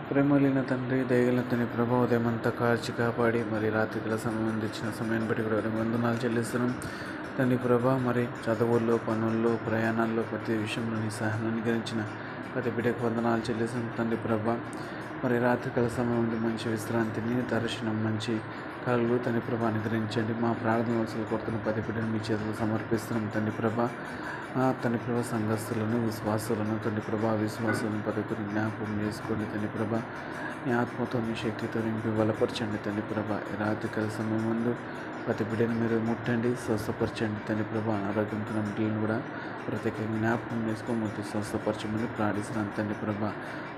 ప్రేమలిన తండ్రి, దయగల తండ్రి ప్రభా, ఉదయమంతా కాచి కాపాడి మరి రాత్రికల సమయం అందించిన సమయాన్ని బట్టి కూడా వందనాలు చెల్లిస్తున్నాం తండ్రి ప్రభా. మరి చదువుల్లో, పనుల్లో, ప్రయాణాల్లో ప్రతి విషయంలో నీ సహాయాన్ని గురించిన ప్రతి బిడ్డకు వందనాలు చెల్లిస్తున్నాం తండ్రి ప్రభా. మరి రాత్రికాల సమయం ఉంది, మంచి విశ్రాంతిని, దర్శనం, మంచి కళలు తండ్రి ప్రభా అనుగ్రహించండి. మా ప్రార్థన వలసలు కొడుతున్న ప్రతి బిడ్డను మీ చేతులు సమర్పిస్తున్నాం తండ్రి ప్రభా. తండ్రి ప్రభా, సంఘస్థులను, విశ్వాసులను తండ్రి ప్రభా, విశ్వాసులను పదకొని జ్ఞాపకం చేసుకోండి తండ్రి ప్రభా. నీ ఆత్మతో మీ శక్తితో నింపి బలపరచండి తండ్రి ప్రభా. ఈ రాత్రికాల సమయం ముందు ప్రతి బిడ్డను మీరు ముట్టండి, స్వస్థపరచండి తండ్రి ప్రభా. అనారోగ్యంతో బిడ్డలను కూడా ప్రత్యేకంగా జ్ఞాపకం చేసుకొని ముట్టి స్వస్థపరచమని ప్రార్థిస్తున్నాను తండ్రి ప్రభా.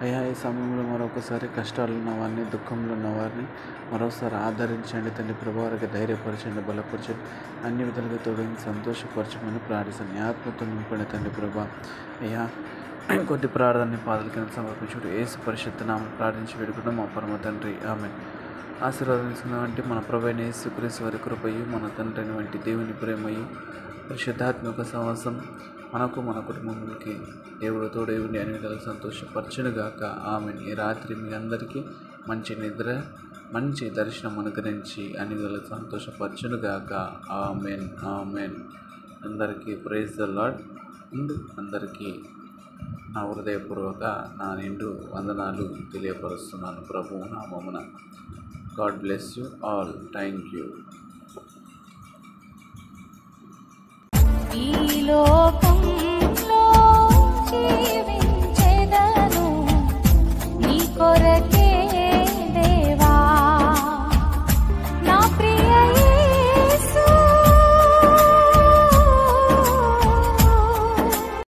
అయ్యా, ఈ సమయంలో మరొకసారి కష్టాలు ఉన్న వారిని, దుఃఖంలో ఉన్న వారిని మరోసారి ఆదరించండి తండ్రి ప్రభా. వారికి ధైర్యపరచండి, బలపరచండి, అన్ని విధాలుగా తోడని సంతోషపరచమని ప్రార్థిస్తాను. నీ ఆత్మతో నింపండి తండ్రి ప్రభా. అయ్యా, కొద్ది ప్రార్థనని పాదల కింద సమర్పించుడు యేసు పరిషత్ నామమున ప్రార్థించి వేడుకుంటాం మా పరమ తండ్రి, ఆమేన్. ఆశీర్వదించినటువంటి మన ప్రభువైన యేసుక్రీస్తు వారి కృపయు, మన తండ్రి అయినటువంటి దేవుని ప్రేమయు, పరిశుద్ధాత్మక సహవాసం మనకు మన కుటుంబానికి దేవుడు తోడేవుని అన్ని విధాలుగా సంతోషపరచునుగాక, ఆమేన్. ఈ రాత్రి మీ అందరికీ మంచి నిద్ర, మంచి దర్శనం అనుగ్రహించి అన్ని విధాలుగా సంతోషపరచునుగాక, ఆమేన్, ఆమేన్. అందరికీ ప్రైజ్ ద లార్డ్. అందరికీ నా హృదయపూర్వక నా నిండు వందనాలు తెలియపరుస్తున్నాను ప్రభువు నామమున. God bless you all. Thank you. ఈ లోకం